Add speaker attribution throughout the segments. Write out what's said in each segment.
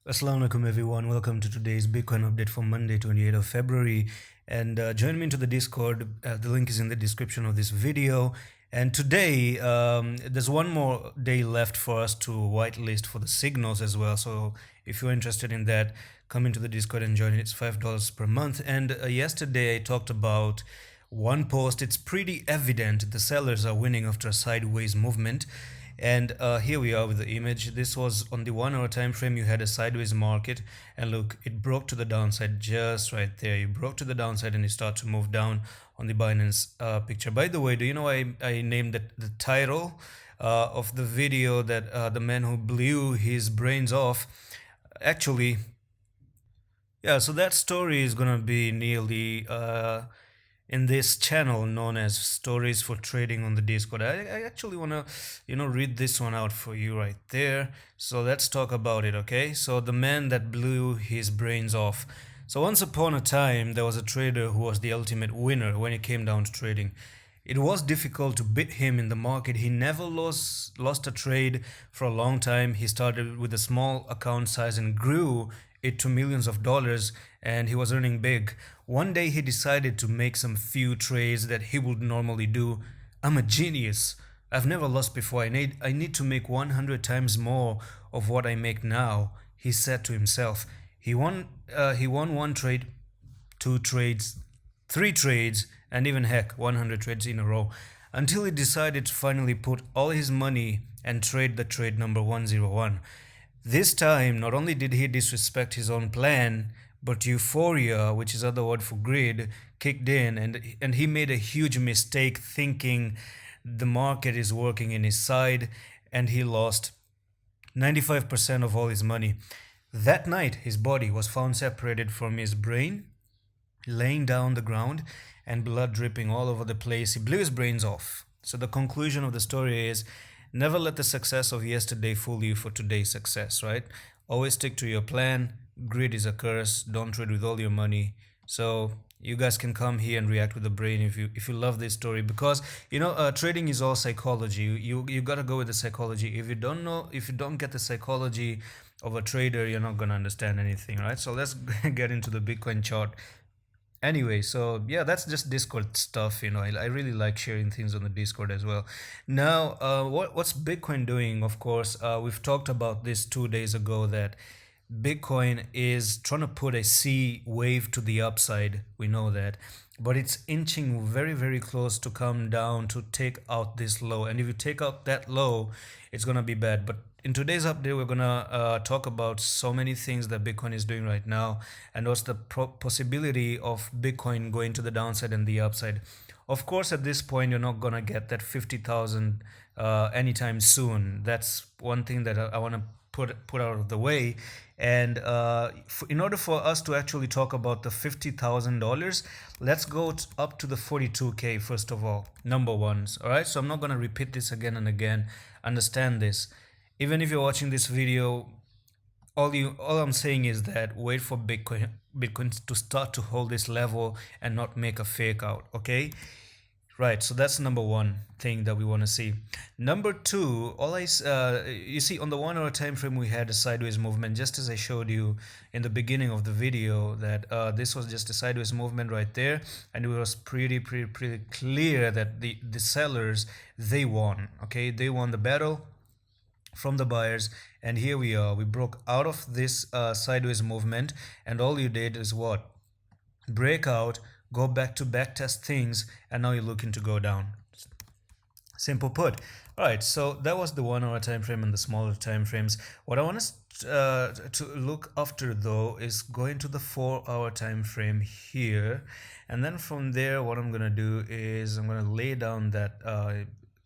Speaker 1: Assalamu alaikum everyone. Welcome to today's Bitcoin update for Monday, 28th of February. And join me into the Discord. The link is in the description of this video. And today, there's one more day left for us to whitelist for the signals as well. So if you're interested in that, come into the Discord and join it. It's $5 per month. And yesterday I talked about one post. It's pretty evident the sellers are winning after a sideways movement. And here we are with the image. This was on the 1 hour time frame. You had a sideways market, and look, it broke to the downside just right there. You broke to the downside and you start to move down on the Binance picture. By the way, do you know I named the title of the video that the man who blew his brains off? Actually, yeah, so that story is gonna be nearly in this channel known as Stories for Trading on the Discord. I actually want to, read this one out for you right there. So let's talk about it, okay? So the man that blew his brains off. So once upon a time, there was a trader who was the ultimate winner when it came down to trading. It was difficult to beat him in the market. He never lost a trade for a long time. He started with a small account size and grew it to millions of dollars, and he was earning big. One day he decided to make some few trades that he would normally do. I'm a genius. I've never lost before. I need to make 100 times more of what I make now, he said to himself. He won one trade, two trades, three trades, and even heck, 100 trades in a row, until he decided to finally put all his money and trade the trade number 101. This time, not only did he disrespect his own plan, but euphoria, which is other word for greed, kicked in, and he made a huge mistake thinking the market is working in his side, and he lost 95% of all his money. That night, his body was found separated from his brain, laying down the ground, and blood dripping all over the place. He blew his brains off. So the conclusion of the story is never let the success of yesterday fool you for today's success, right? Always stick to your plan. Greed is a curse. Don't trade with all your money. So you guys can come here and react with the brain if you love this story, because trading is all psychology. You gotta go with the psychology. If you don't get the psychology of a trader, you're not gonna understand anything, right? So let's get into the Bitcoin chart. Anyway, so yeah, that's just Discord stuff. I really like sharing things on the Discord as well. Now, what's Bitcoin doing? Of course, we've talked about this 2 days ago that Bitcoin is trying to put a C wave to the upside. We know that, but it's inching very, very close to come down to take out this low. And if you take out that low, it's gonna be bad. But in today's update, we're gonna talk about so many things that Bitcoin is doing right now, and what's the possibility of Bitcoin going to the downside and the upside. Of course, at this point, you're not gonna get that 50,000 anytime soon. That's one thing that I want to put out of the way. And in order for us to actually talk about the $50,000, let's go up to the 42K first of all, number ones. All right, so I'm not going to repeat this again and again. Understand this. Even if you're watching this video, all I'm saying is that wait for Bitcoin to start to hold this level and not make a fake out. Okay. Right, so that's number one thing that we want to see. Number two, you see on the 1 hour time frame we had a sideways movement, just as I showed you in the beginning of the video that this was just a sideways movement right there, and it was pretty clear that the sellers, they won. Okay, they won the battle from the buyers, and here we are. We broke out of this sideways movement, and all you did is what? Break out, go back to backtest things, and now you're looking to go down. Simple put. All right, so that was the 1 hour time frame and the smaller time frames. What I want us to look after though is going to the 4 hour time frame here, and then from there what I'm gonna do is I'm gonna lay down that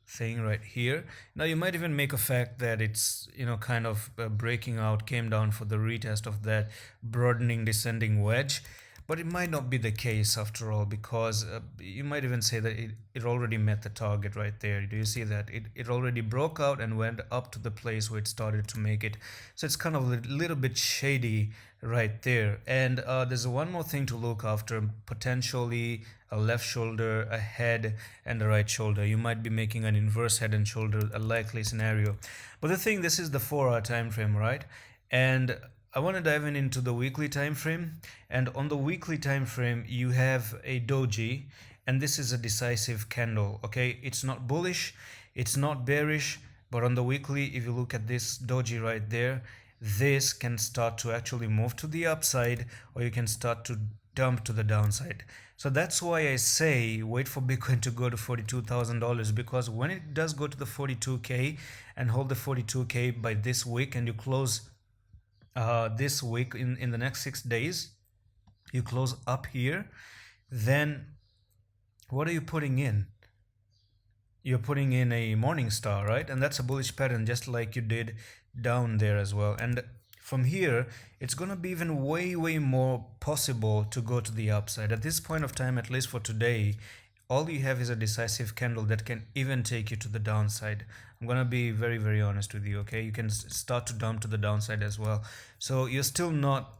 Speaker 1: thing right here. Now you might even make a fact that it's kind of breaking out, came down for the retest of that broadening descending wedge. But it might not be the case after all, because you might even say that it already met the target right there. Do you see that? It already broke out and went up to the place where it started to make it. So it's kind of a little bit shady right there. And there's one more thing to look after, potentially a left shoulder, a head, and a right shoulder. You might be making an inverse head and shoulder, a likely scenario. But the thing, this is the 4 hour time frame, right? And I want to dive into the weekly time frame, and on the weekly time frame you have a doji, and this is a decisive candle. Okay, it's not bullish, it's not bearish, but on the weekly, if you look at this doji right there, this can start to actually move to the upside, or you can start to dump to the downside. So that's why I say wait for Bitcoin to go to $42,000, because when it does go to the 42K and hold the 42K by this week, and you close this week in the next 6 days, you close up here, then what are you putting in? You're putting in a morning star, right? And that's a bullish pattern, just like you did down there as well. And from here, it's going to be even way more possible to go to the upside. At this point of time, at least for today, all you have is a decisive candle that can even take you to the downside. I'm going to be very honest with you, okay? You can start to dump to the downside as well. So you're still not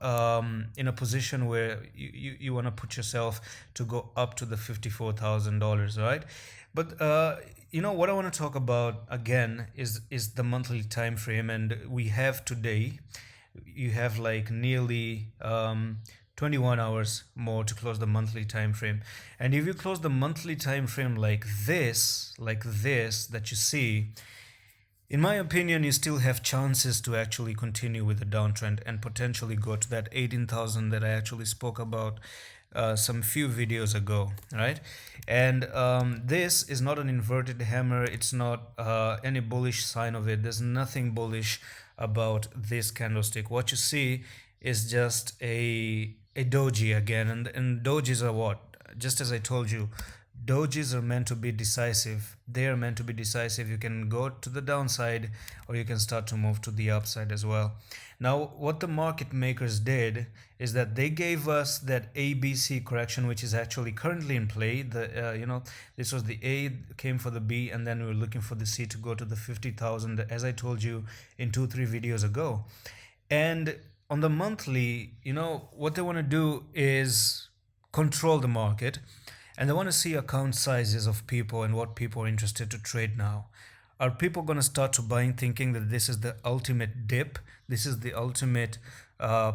Speaker 1: in a position where you want to put yourself to go up to the $54,000, right? But you know what I want to talk about again is the monthly time frame, and we have today, you have like nearly 21 hours more to close the monthly time frame. And if you close the monthly time frame like this that you see, in my opinion, you still have chances to actually continue with the downtrend and potentially go to that 18,000 that I actually spoke about some few videos ago, right? And this is not an inverted hammer. It's not any bullish sign of it. There's nothing bullish about this candlestick. What you see is just a doji again, and dojis are what? Just as I told you, dojis are meant to be decisive. They are meant to be decisive. You can go to the downside, or you can start to move to the upside as well. Now, what the market makers did is that they gave us that ABC correction, which is actually currently in play. This was the A, came for the B, and then we were looking for the C to go to the 50,000, as I told you in 2-3 videos ago. And on the monthly, what they want to do is control the market, and they want to see account sizes of people and what people are interested to trade now. Are people going to start to buying thinking that this is the ultimate dip? This is the ultimate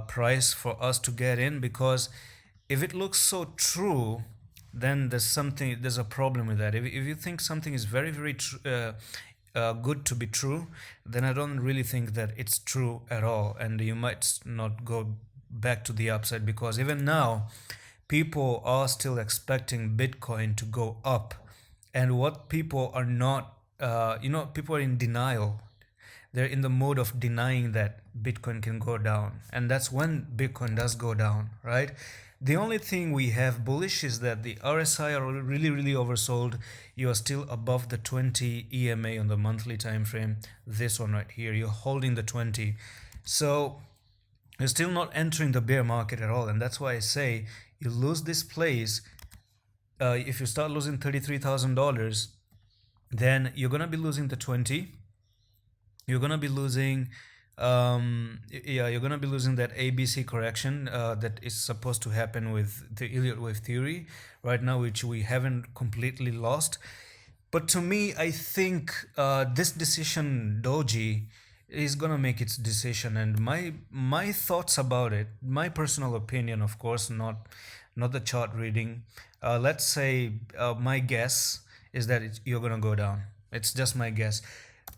Speaker 1: price for us to get in? Because if it looks so true, then there's a problem with that. If you think something is very good to be true, then I don't really think that it's true at all, and you might not go back to the upside, because even now people are still expecting Bitcoin to go up. And what people are not, people are in denial. They're in the mode of denying that Bitcoin can go down, and that's when Bitcoin does go down, right? The only thing we have bullish is that the RSI are really oversold. You are still above the 20 EMA on the monthly time frame. This one right here, you're holding the 20. So you're still not entering the bear market at all, and that's why I say you lose this place. If you start losing $33,000, then you're gonna be losing the 20. You're gonna be losing you're gonna be losing that ABC correction that is supposed to happen with the Elliott wave theory right now, which we haven't completely lost. But to me, I think this decision doji is gonna make its decision, and my thoughts about it, my personal opinion, of course, not the chart reading. Let's say my guess is that you're gonna go down. It's just my guess.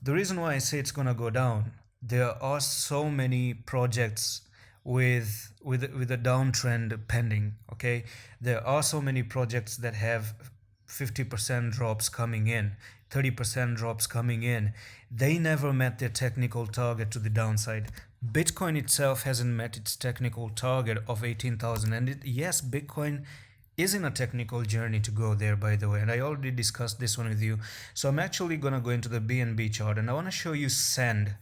Speaker 1: The reason why I say it's gonna go down, there are so many projects with a downtrend pending. Okay, there are so many projects that have 50% drops coming in, 30% drops coming in. They never met their technical target to the downside. Bitcoin itself hasn't met its technical target of 18,000, and yes, Bitcoin is in a technical journey to go there, by the way, and I already discussed this one with you. So I'm actually gonna go into the BNB chart, and I want to show you SAND.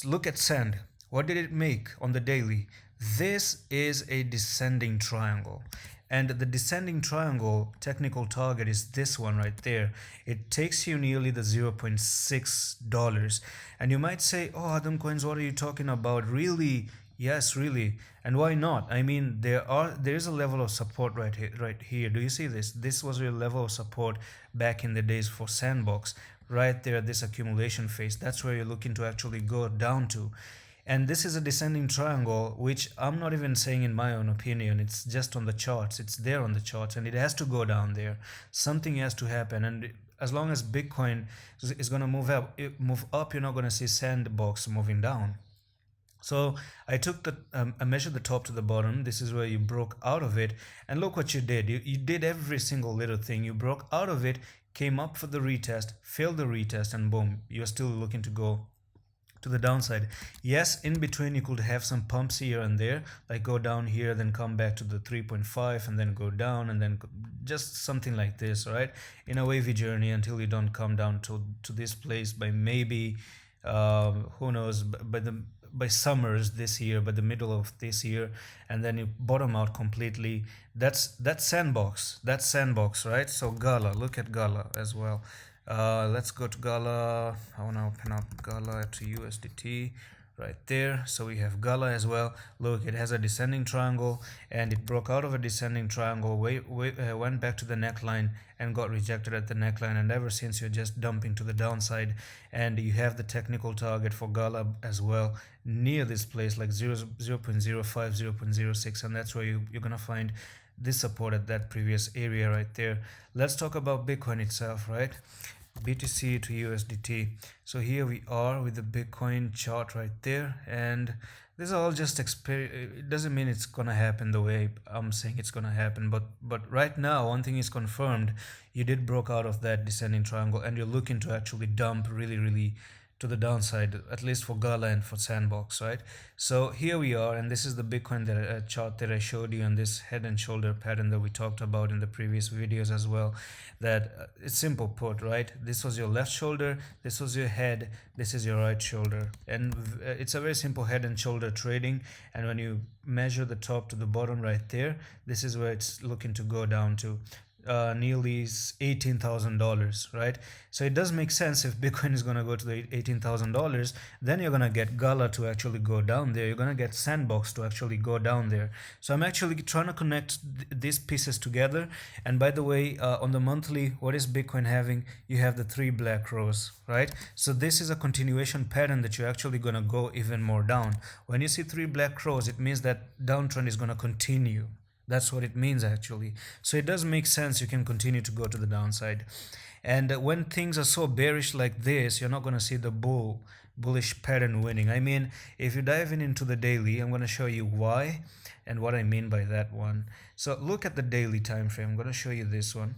Speaker 1: Look at SAND. What did it make on the daily? This is a descending triangle, and the descending triangle technical target is this one right there. It takes you nearly the $0.6, and you might say, oh, Adam Coins, what are you talking about? Really? Yes, really. And why not? I mean, there is a level of support right here. Do you see this? This was your level of support back in the days for Sandbox. Right there, this accumulation phase. That's where you're looking to actually go down to. And this is a descending triangle, which I'm not even saying in my own opinion. It's just on the charts. It's there on the charts, and it has to go down there. Something has to happen. And as long as Bitcoin is going to move up, you're not going to see Sandbox moving down. So I measured the top to the bottom. This is where you broke out of it, and look what you did. You did every single little thing. You broke out of it, came up for the retest, failed the retest, and boom, you're still looking to go to the downside. Yes, in between you could have some pumps here and there, like go down here, then come back to the 3.5, and then go down, and then just something like this, right? In a wavy journey until you don't come down to this place by maybe who knows, by summers this year, by the middle of this year, and then you bottom out completely. That's Sandbox. That's Sandbox, right? So Gala, look at Gala as well. Let's go to Gala. I want to open up Gala to USDT right there. So we have Gala as well. Look, it has a descending triangle, and it broke out of a descending triangle, went back to the neckline and got rejected at the neckline, and ever since you're just dumping to the downside. And you have the technical target for Gala as well near this place, like 0.05, 0.06, and that's where you're gonna find this support at that previous area right there. Let's talk about Bitcoin itself, right? BTC to USDT. So here we are with the Bitcoin chart right there, and this is all just it doesn't mean it's gonna happen the way I'm saying it's gonna happen, but right now one thing is confirmed. You did broke out of that descending triangle, and you're looking to actually dump really to the downside, at least for Gala and for Sandbox, right? So here we are, and this is the Bitcoin chart that I showed you, and this head and shoulder pattern that we talked about in the previous videos as well. That it's simple put, right? This was your left shoulder, this was your head, this is your right shoulder, and it's a very simple head and shoulder trading. And when you measure the top to the bottom right there, this is where it's looking to go down to. Nearly $18,000, right? So it does make sense. If Bitcoin is going to go to the $18,000, then you're going to get Gala to actually go down there. You're going to get Sandbox to actually go down there. So I'm actually trying to connect these pieces together. And by the way, on the monthly, what is Bitcoin having? You have the 3 black rows, right? So this is a continuation pattern that you're actually going to go even more down. When you see 3 black rows, it means that downtrend is going to continue. That's what it means actually. So it does make sense. You can continue to go to the downside. And when things are so bearish like this, you're not going to see the bullish pattern winning. I mean, if you dive into the daily, I'm going to show you why and what I mean by that one. So look at the daily time frame. I'm going to show you this one.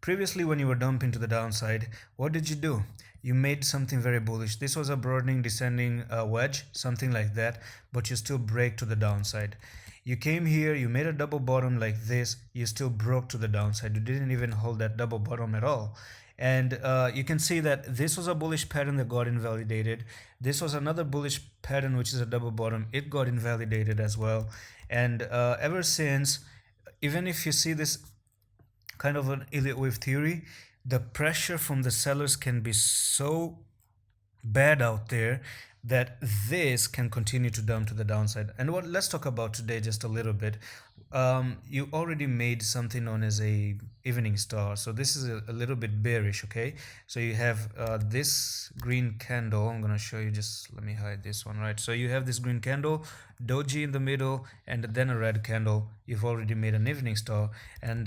Speaker 1: Previously, when you were dumping to the downside, what did you do? You made something very bullish. This was a broadening descending wedge, something like that, but you still break to the downside. You came here, you made a double bottom like this, you still broke to the downside. You didn't even hold that double bottom at all. And you can see that this was a bullish pattern that got invalidated. This was another bullish pattern, which is a double bottom. It got invalidated as well. And ever since, even if you see this kind of an Elliott wave theory, the pressure from the sellers can be so bad out there that this can continue to dump to the downside. And let's talk about today just a little bit. You already made something known as a evening star, so this is a little bit bearish. Okay, so you have this green candle. I'm gonna show you, just let me hide this one, right? So you have this green candle, doji in the middle, and then a red candle. You've already made an evening star, and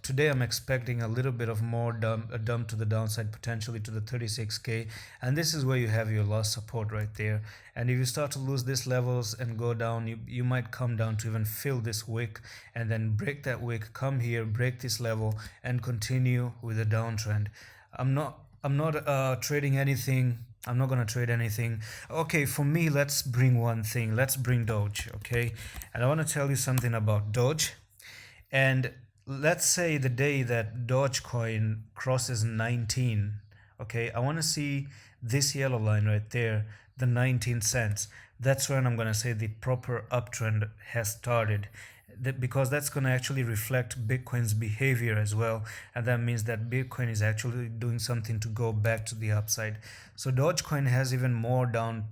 Speaker 1: today I'm expecting a little bit of more dump to the downside, potentially to the 36k, and this is where you have your last support right there. And if you start to lose these levels and go down, you might come down to even fill this wick and then break that wick, come here, break this level, and continue with the downtrend. I'm not trading anything. I'm not gonna trade anything. Okay, for me, let's bring one thing. Let's bring Doge, okay? And I want to tell you something about Doge. And let's say the day that Dogecoin crosses 19, okay? I want to see this yellow line right there, the 19 cents. That's when I'm gonna say the proper uptrend has started. Because that's going to actually reflect Bitcoin's behavior as well, and that means that Bitcoin is actually doing something to go back to the upside. So Dogecoin has even more down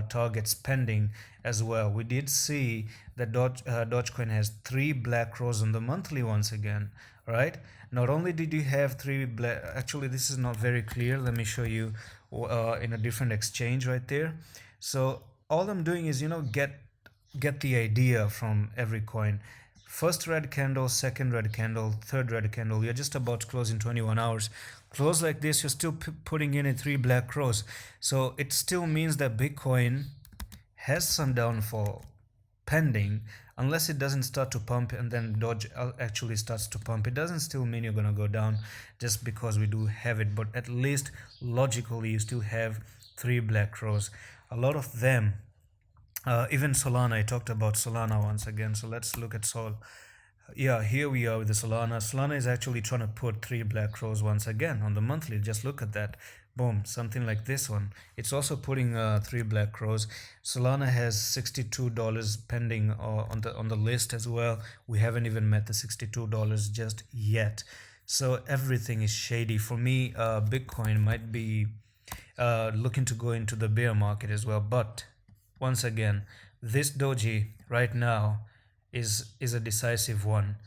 Speaker 1: targets pending as well. We did see that Dogecoin has 3 black rows on the monthly once again. right? Not only did you have three black, actually this is not very clear, let me show you in a different exchange right there. So all I'm doing is, you know, get the idea from every coin. First red candle, second red candle, third red candle. You're just about to close in 21 hours. Close like this, you're still putting in a three black crows. So it still means that Bitcoin has some downfall pending, unless it doesn't start to pump and then Doge actually starts to pump. It doesn't still mean you're gonna go down just because we do have it, but at least logically you still have three black crows. A lot of them, even Solana, I talked about Solana once again, so let's look at Sol. Yeah, here we are with the Solana. Solana is actually trying to put three black crows once again on the monthly. Just look at that. Boom, something like this one. It's also putting three black crows. Solana has $62 pending on the list as well. We haven't even met the $62 just yet. So everything is shady. For me, Bitcoin might be looking to go into the bear market as well. But once again, this doji right now is a decisive one.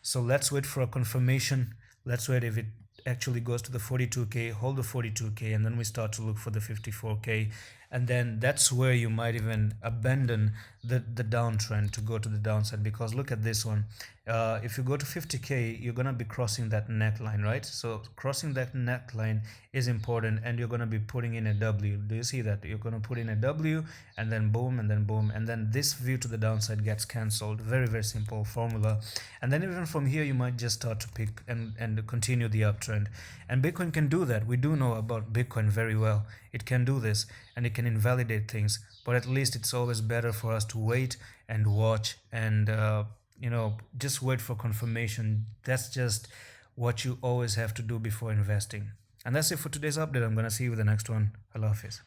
Speaker 1: So let's wait for a confirmation. Let's wait if it actually goes to the 42k, hold the 42k, and then we start to look for the 54k, and then that's where you might even abandon the downtrend to go to the downside, because look at this one. If you go to 50k, you're gonna be crossing that neckline, right? So crossing that neckline is important, and you're gonna be putting in a W. Do you see that? You're gonna put in a W, and then boom, and then boom, and then this view to the downside gets cancelled. Very, very simple formula. And then even from here, you might just start to pick and continue the uptrend. And Bitcoin can do that. We do know about Bitcoin very well. It can do this, and it can invalidate things, but at least it's always better for us to wait and watch and you know, just wait for confirmation. That's just what you always have to do before investing. And that's it for today's update. I'm gonna see you with the next one. Allah Hafiz.